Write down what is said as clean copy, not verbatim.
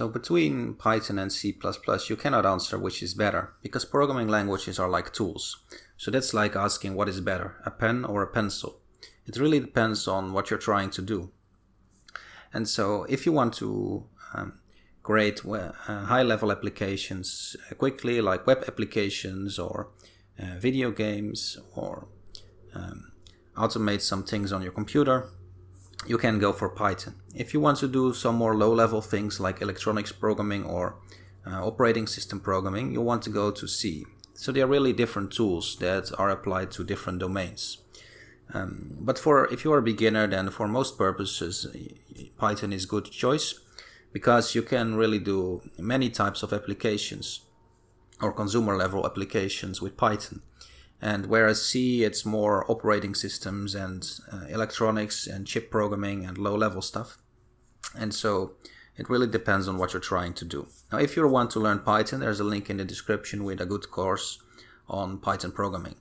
So between Python and C++, you cannot answer which is better, because programming languages are like tools. So that's like asking what is better, a pen or a pencil. It really depends on what you're trying to do. And so if you want to create high-level applications quickly, like web applications or video games, or automate some things on your computer, you can go for Python. If you want to do some more low-level things like electronics programming or operating system programming, you want to go to C. So they are really different tools that are applied to different domains. But if you are a beginner, then for most purposes, Python is a good choice, because you can really do many types of applications or consumer level applications with Python. And whereas C, it's more operating systems and electronics and chip programming and low-level stuff. And so it really depends on what you're trying to do. Now, if you want to learn Python, there's a link in the description with a good course on Python programming.